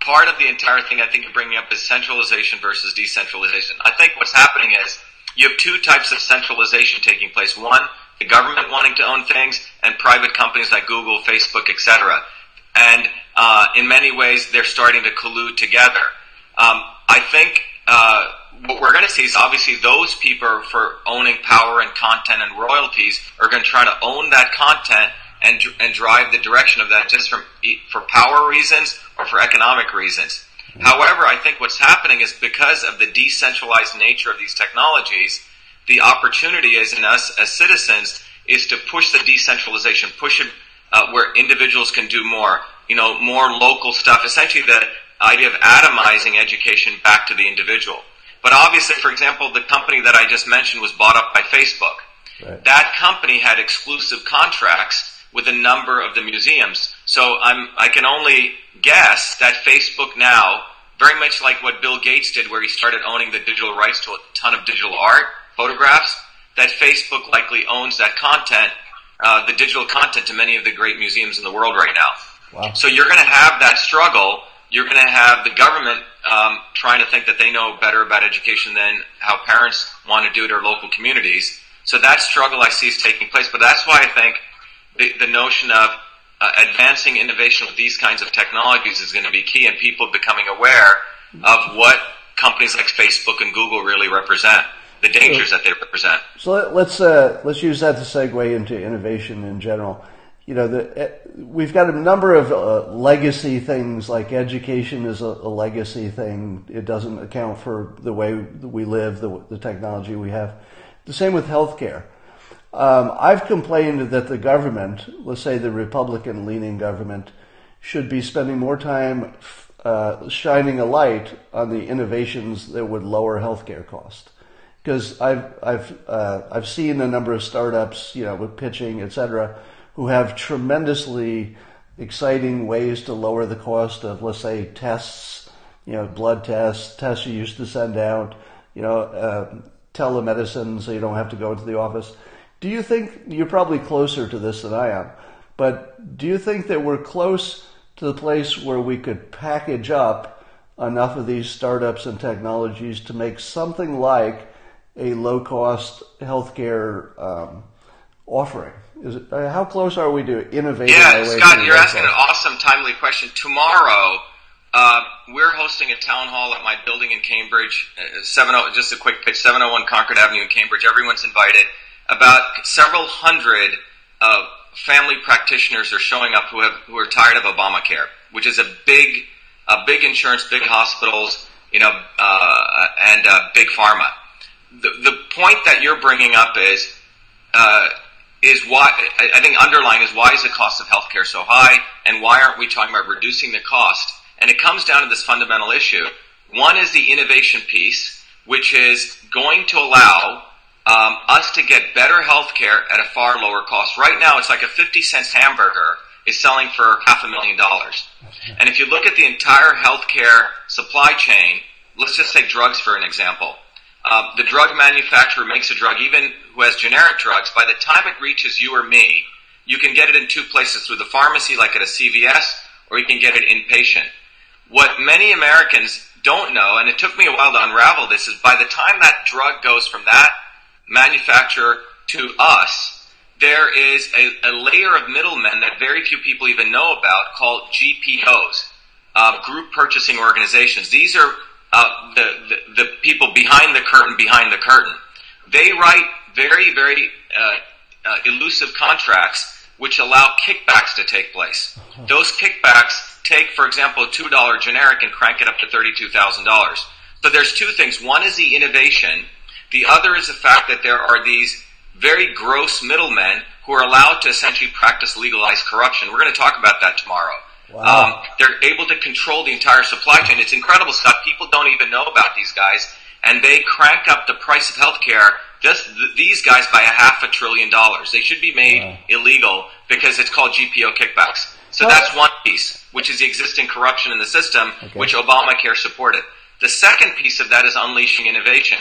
Part of the entire thing I think you're bringing up is centralization versus decentralization. I think what's happening is you have two types of centralization taking place. One, the government wanting to own things, and private companies like Google, Facebook, etc. And in many ways, they're starting to collude together. I think what we're going to see is obviously those people for owning power and content and royalties are going to try to own that content and drive the direction of that just for power reasons or for economic reasons. However, I think what's happening is because of the decentralized nature of these technologies, the opportunity is in us as citizens is to push the decentralization, push it where individuals can do more, more local stuff, essentially the idea of atomizing education back to the individual. But obviously, for example, the company that I just mentioned was bought up by Facebook. Right. That company had exclusive contracts with a number of the museums. So I can only guess that Facebook now, very much like what Bill Gates did where he started owning the digital rights to a ton of digital art, photographs, that Facebook likely owns that content, the digital content to many of the great museums in the world right now. Wow. So you're going to have that struggle. You're going to have the government trying to think that they know better about education than how parents want to do it or local communities. So that struggle I see is taking place. But that's why I think the notion of advancing innovation with these kinds of technologies is going to be key, and people becoming aware of what companies like Facebook and Google really represent, the dangers that they represent. So let's use that to segue into innovation in general. We've got a number of legacy things, like education is a legacy thing. It doesn't account for the way we live, the technology we have. The same with healthcare. I've complained that the government, let's say the Republican-leaning government, should be spending more time shining a light on the innovations that would lower healthcare costs. Because I've seen a number of startups, with pitching, etc., who have tremendously exciting ways to lower the cost of, let's say, tests, blood tests you used to send out, telemedicine, so you don't have to go into the office. Do you think, you're probably closer to this than I am, but do you think that we're close to the place where we could package up enough of these startups and technologies to make something like a low-cost healthcare offering? How close are we to innovating? Yeah, Scott, you're asking an awesome, timely question. Tomorrow, we're hosting a town hall at my building in Cambridge, just a quick pitch, 701 Concord Avenue in Cambridge. Everyone's invited. About several hundred family practitioners are showing up who are tired of Obamacare, which is a big insurance, big hospitals, and big pharma. The point that you're bringing up is why I think underlying is why is the cost of healthcare so high, and why aren't we talking about reducing the cost? And it comes down to this fundamental issue. One is the innovation piece, which is going to allow us to get better healthcare at a far lower cost. Right now, it's like a 50-cent hamburger is selling for $500,000. And if you look at the entire healthcare supply chain, let's just take drugs for an example. The drug manufacturer makes a drug, even who has generic drugs. By the time it reaches you or me, you can get it in two places, through the pharmacy, like at a CVS, or you can get it inpatient. What many Americans don't know, and it took me a while to unravel this, is by the time that drug goes from that manufacturer to us, there is a layer of middlemen that very few people even know about, called GPOs, group purchasing organizations. These are the people behind the curtain. They write very, very elusive contracts which allow kickbacks to take place. Those kickbacks take, for example, a $2 generic and crank it up to $32,000. So there's two things. One is the innovation. The other is the fact that there are these very gross middlemen who are allowed to essentially practice legalized corruption. We're going to talk about that tomorrow. Wow. They're able to control the entire supply chain. It's incredible stuff. People don't even know about these guys, and they crank up the price of healthcare, these guys, by $500 billion. They should be made illegal because it's called GPO kickbacks. So that's one piece, which is the existing corruption in the system, which Obamacare supported. The second piece of that is unleashing innovation.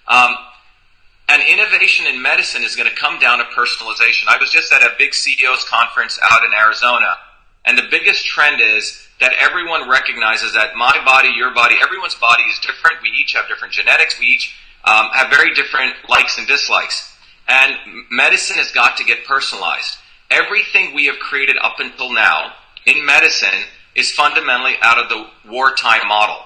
And innovation in medicine is going to come down to personalization. I was just at a big CEOs conference out in Arizona, and the biggest trend is that everyone recognizes that my body, your body, everyone's body is different. We each have different genetics. We each have very different likes and dislikes. And medicine has got to get personalized. Everything we have created up until now in medicine is fundamentally out of the wartime model.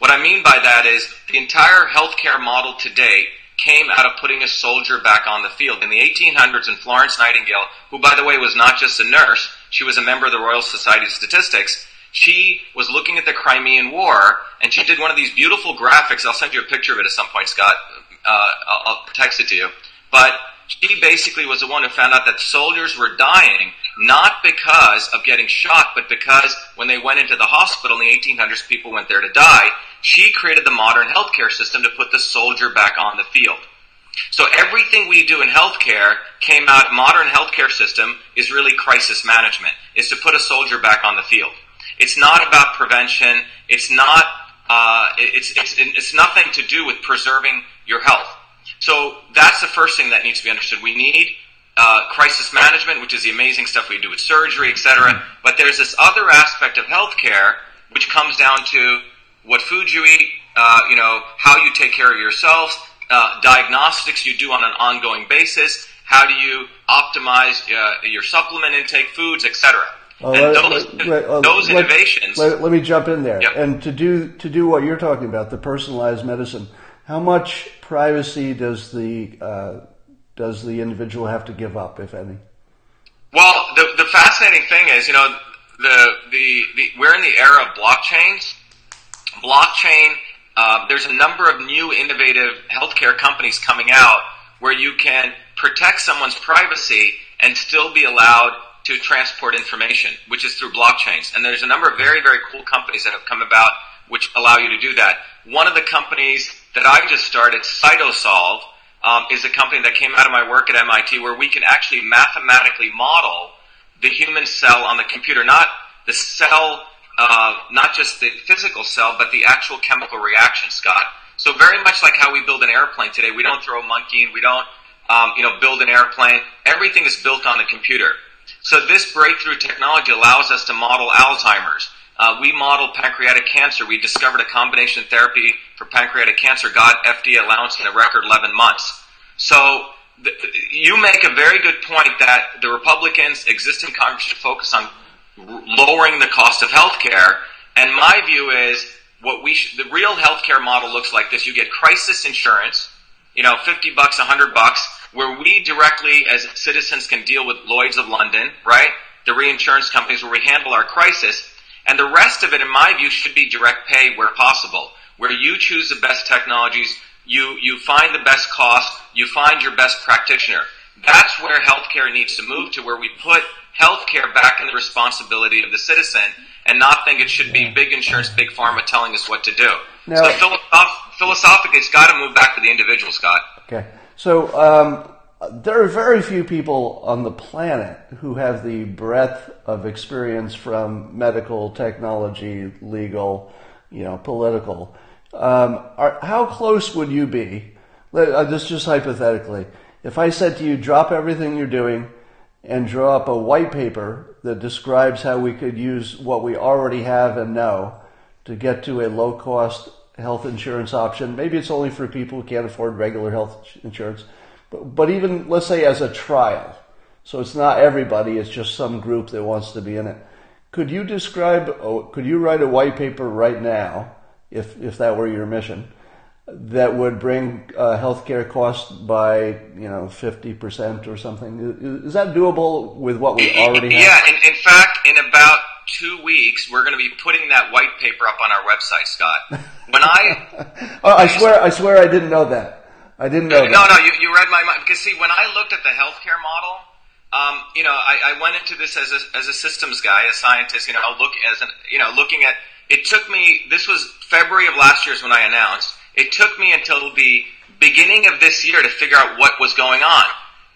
What I mean by that is the entire healthcare model today came out of putting a soldier back on the field. In the 1800s, in Florence Nightingale, who, by the way, was not just a nurse, she was a member of the Royal Society of Statistics, she was looking at the Crimean War, and she did one of these beautiful graphics. I'll send you a picture of it at some point, Scott. I'll text it to you. But she basically was the one who found out that soldiers were dying, not because of getting shot, but because when they went into the hospital in the 1800s, people went there to die. She created the modern healthcare system to put the soldier back on the field. So everything we do in healthcare came out, modern healthcare system is really crisis management, is to put a soldier back on the field. It's not about prevention. It's not, it's nothing to do with preserving your health. So that's the first thing that needs to be understood. We need crisis management, which is the amazing stuff we do with surgery, etc. But there's this other aspect of healthcare, which comes down to what food you eat, how you take care of yourself, diagnostics you do on an ongoing basis, how do you optimize your supplement intake, foods, etc. And those innovations. Let me jump in there. Yep. And to do what you're talking about, the personalized medicine, how much privacy does the individual have to give up, if any? Well, the fascinating thing is, we're in the era of blockchains. Blockchain, there's a number of new innovative healthcare companies coming out where you can protect someone's privacy and still be allowed to transport information, which is through blockchains. And there's a number of very, very cool companies that have come about which allow you to do that. One of the companies that I've just started, Cytosolve, is a company that came out of my work at MIT where we can actually mathematically model the human cell on the computer, not the cell, not just the physical cell, but the actual chemical reaction, Scott. So very much like how we build an airplane today, we don't throw a monkey in, we don't build an airplane. Everything is built on the computer. So this breakthrough technology allows us to model Alzheimer's. We model pancreatic cancer. We discovered a combination therapy for pancreatic cancer, got FDA allowance in a record 11 months. So you make a very good point that the Republicans, existing Congress, should focus on lowering the cost of healthcare. And my view is the real healthcare model looks like this. You get crisis insurance, $50, $100, where we directly as citizens can deal with Lloyd's of London, right? The reinsurance companies where we handle our crisis. And the rest of it, in my view, should be direct pay where possible, where you choose the best technologies, you find the best cost, you find your best practitioner. That's where healthcare needs to move to, where we put healthcare back in the responsibility of the citizen and not think it should be big insurance, big pharma telling us what to do. Now, so philosophically, it's got to move back to the individual, Scott. Okay. So there are very few people on the planet who have the breadth of experience from medical, technology, legal, political. How close would you be, just hypothetically, if I said to you, drop everything you're doing and draw up a white paper that describes how we could use what we already have and know to get to a low-cost health insurance option? Maybe it's only for people who can't afford regular health insurance. But even, let's say, as a trial, so it's not everybody, it's just some group that wants to be in it. Could you write a white paper right now, if that were your mission, that would bring healthcare costs by 50% or something? Is that doable with what we already have? Yeah, in fact, in about 2 weeks, we're going to be putting that white paper up on our website, Scott. When I swear I didn't know that. I didn't know that. No, you read my mind. Because see, when I looked at the healthcare model, I went into this as a systems guy, a scientist. Looking at. It took me. This was February of last year is when I announced. It took me until the beginning of this year to figure out what was going on.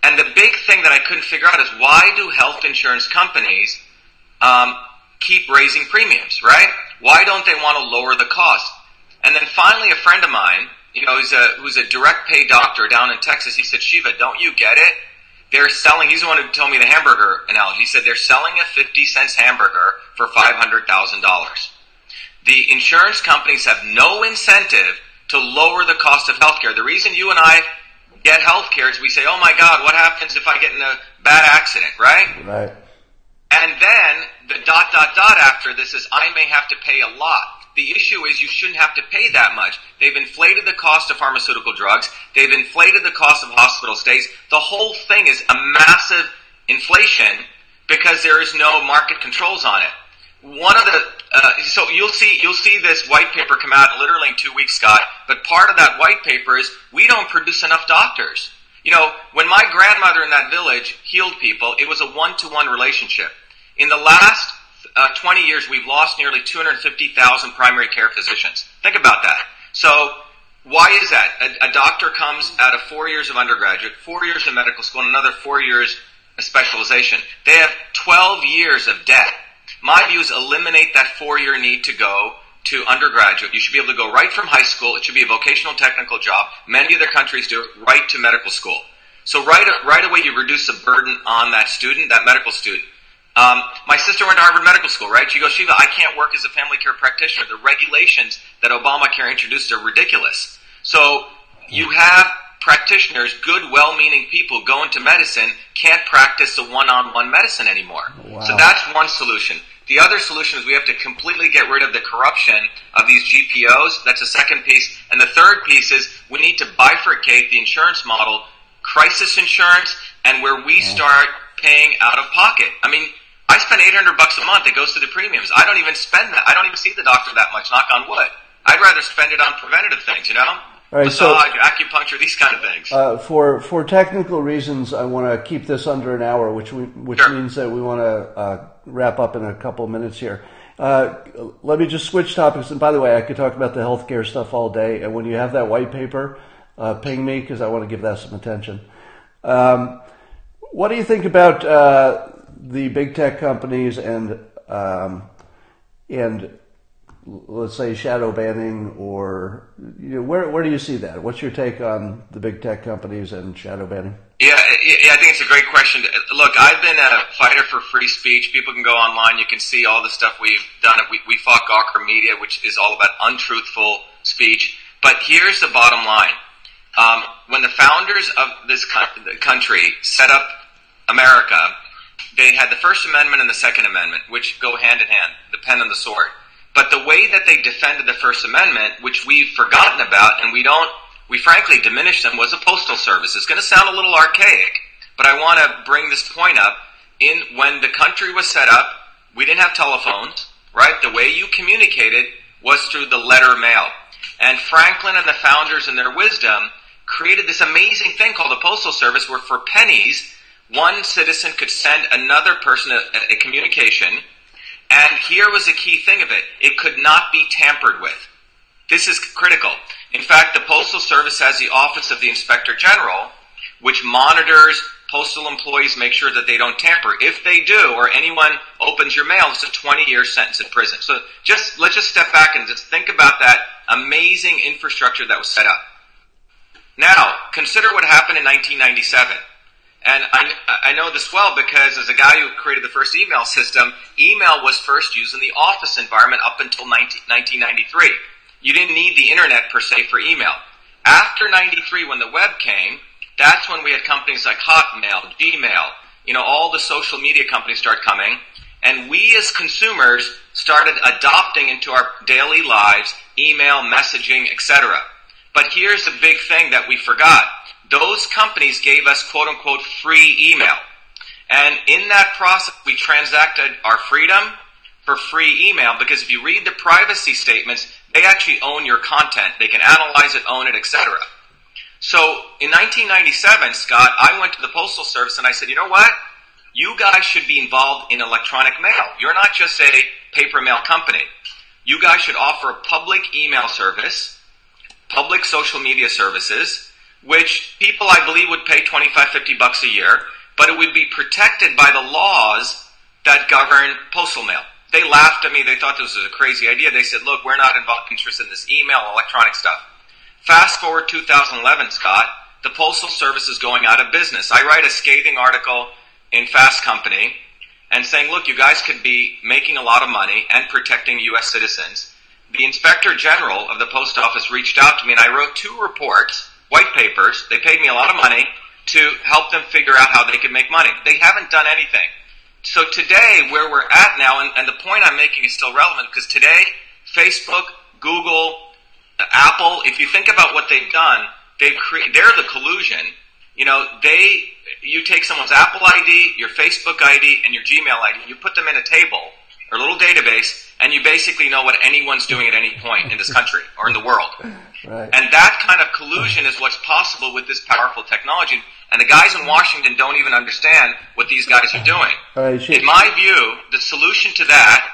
And the big thing that I couldn't figure out is why do health insurance companies keep raising premiums, right? Why don't they want to lower the cost? And then finally, a friend of mine, who's a direct pay doctor down in Texas, he said, Shiva, don't you get it? They're selling, he's the one who told me the hamburger analogy. He said they're selling a 50-cent hamburger for $500,000. The insurance companies have no incentive to lower the cost of healthcare. The reason you and I get healthcare is we say, oh my God, what happens if I get in a bad accident, right? Right. And then the ... after this is, I may have to pay a lot. The issue is you shouldn't have to pay that much. They've inflated the cost of pharmaceutical drugs. They've inflated the cost of hospital stays. The whole thing is a massive inflation because there is no market controls on it. One of the so you'll see this white paper come out literally in 2 weeks, Scott. But part of that white paper is we don't produce enough doctors. When my grandmother in that village healed people, it was a 1-to-1 relationship. In the last 20 years, we've lost nearly 250,000 primary care physicians. Think about that. So why is that? A doctor comes out of 4 years of undergraduate, 4 years of medical school, and another 4 years of specialization. They have 12 years of debt. My view is eliminate that 4-year need to go to undergraduate. You should be able to go right from high school. It should be a vocational-technical job. Many other countries do it right to medical school. So right away you reduce the burden on that student, that medical student. My sister went to Harvard Medical School, right? She goes, Shiva, I can't work as a family care practitioner. The regulations that Obamacare introduced are ridiculous. So you have practitioners, good, well-meaning people go into medicine, can't practice a one-on-one medicine anymore. Wow. So that's one solution. The other solution is we have to completely get rid of the corruption of these GPOs. That's a second piece. And the third piece is we need to bifurcate the insurance model, crisis insurance, and where we start paying out of pocket. I mean, I spend $800 a month. It goes to the premiums. I don't even spend that. I don't even see the doctor that much, knock on wood. I'd rather spend it on preventative things, All right, massage, acupuncture, these kind of things. For technical reasons, I want to keep this under an hour, which means that we want to wrap up in a couple of minutes here. Let me just switch topics. And by the way, I could talk about the healthcare stuff all day. And when you have that white paper, ping me because I want to give that some attention. What do you think about the big tech companies and let's say shadow banning, or where do you see that? What's your take on the big tech companies and shadow banning? Yeah, I think it's a great question. Look, I've been a fighter for free speech. People can go online. You can see all the stuff we've done. We fought Gawker Media, which is all about untruthful speech. But here's the bottom line. When the founders of this country set up America, they had the First Amendment and the Second Amendment, which go hand in hand, the pen and the sword. But the way that they defended the First Amendment, which we've forgotten about, and we frankly diminished them, was a postal service. It's going to sound a little archaic, but I want to bring this point up. When the country was set up, we didn't have telephones, right? The way you communicated was through the letter mail. And Franklin and the founders, in their wisdom, created this amazing thing called the Postal Service, where for pennies, one citizen could send another person a communication. And here was a key thing of it. It could not be tampered with. This is critical. In fact, the Postal Service has the Office of the Inspector General, which monitors postal employees, make sure that they don't tamper. If they do, or anyone opens your mail, it's a 20-year sentence in prison. So let's just step back and just think about that amazing infrastructure that was set up. Now, consider what happened in 1997. And I know this well because as a guy who created the first email system, email was first used in the office environment up until 1993. You didn't need the internet per se for email. After 93, when the web came, that's when we had companies like Hotmail, Gmail, all the social media companies started coming. And we as consumers started adopting into our daily lives email, messaging, etc. But here's the big thing that we forgot. Those companies gave us quote-unquote free email. And in that process, we transacted our freedom for free email, because if you read the privacy statements, they actually own your content. They can analyze it, own it, etc. So in 1997, Scott, I went to the Postal Service and I said, you know what? You guys should be involved in electronic mail. You're not just a paper mail company. You guys should offer a public email service, public social media services, which people, I believe, would pay $25, $50 a year, but it would be protected by the laws that govern postal mail. They laughed at me. They thought this was a crazy idea. They said, look, we're not interested in this email, electronic stuff. Fast forward 2011, Scott, the Postal Service is going out of business. I write a scathing article in Fast Company and saying, look, you guys could be making a lot of money and protecting U.S. citizens. The Inspector General of the Post Office reached out to me, and I wrote 2 reports, white papers. They paid me a lot of money to help them figure out how they could make money. They haven't done anything. So today, where we're at now, and the point I'm making is still relevant, because today, Facebook, Google, Apple, if you think about what they've done, they're the collusion. You know, you take someone's Apple ID, your Facebook ID, and your Gmail ID, you put them in a table, or a little database, and you basically know what anyone's doing at any point in this country, or in the world. Right. And that kind of collusion is what's possible with this powerful technology. And the guys in Washington don't even understand what these guys are doing. Right, in my view, the solution to that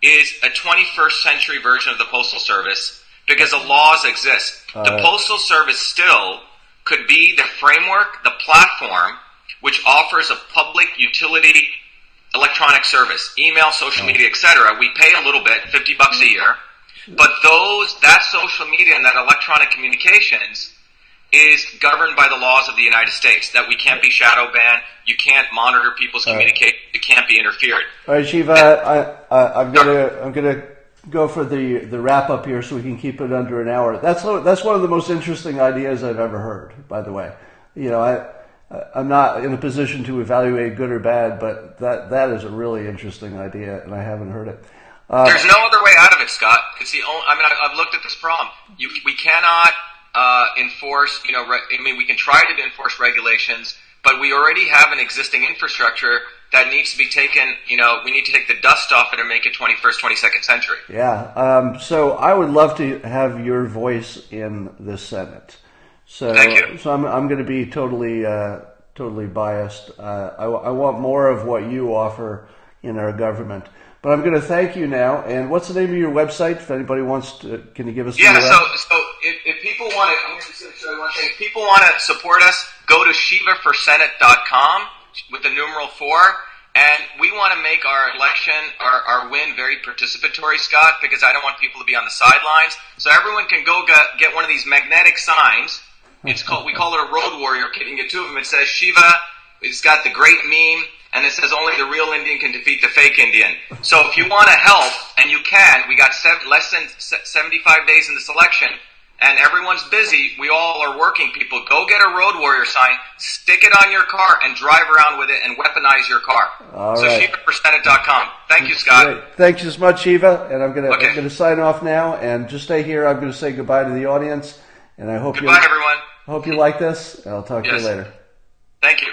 is a 21st century version of the Postal Service, because the laws exist. The Postal Service still could be the framework, the platform, which offers a public utility electronic service, email, social media, etc. We pay a little bit, $50 a year, but that social media and that electronic communications is governed by the laws of the United States, that we can't be shadow banned, you can't monitor people's communication, it can't be interfered. All right, Shiva, I'm gonna go for the wrap up here so we can keep it under an hour. That's one of the most interesting ideas I've ever heard, by the way. You know, I'm not in a position to evaluate good or bad, but that is a really interesting idea, and I haven't heard it. There's no other way out of it, Scott. It's the only. I mean, I've looked at this problem. We cannot enforce. You know, we can try to enforce regulations, but we already have an existing infrastructure that needs to be taken. You know, we need to take the dust off it and make it 21st, 22nd century. Yeah. So I would love to have your voice in the Senate. So, thank you. So I'm going to be totally biased. I want more of what you offer in our government. But I'm going to thank you now. And what's the name of your website? If anybody wants to, can you give us? Yeah. So if people want to, I'm going to show you one thing. If people want to support us, go to shivaforsenate.com with the numeral 4. And we want to make our election, our win, very participatory, Scott, because I don't want people to be on the sidelines. So everyone can go get one of these magnetic signs. We call it a road warrior kit. You can get 2 of them. It says Shiva. It's got the great meme, and it says only the real Indian can defeat the fake Indian. So if you want to help, and you can, we got less than 75 days in this election, and everyone's busy. We all are working people. Go get a road warrior sign, stick it on your car, and drive around with it and weaponize your car. All so right. ShivaForSenate.com. Thank you, Scott. Great. Thanks as much, Shiva. And I'm gonna sign off now, and just stay here. I'm gonna say goodbye to the audience, and I hope goodbye, everyone. Hope you like this, and I'll talk to you later. Thank you.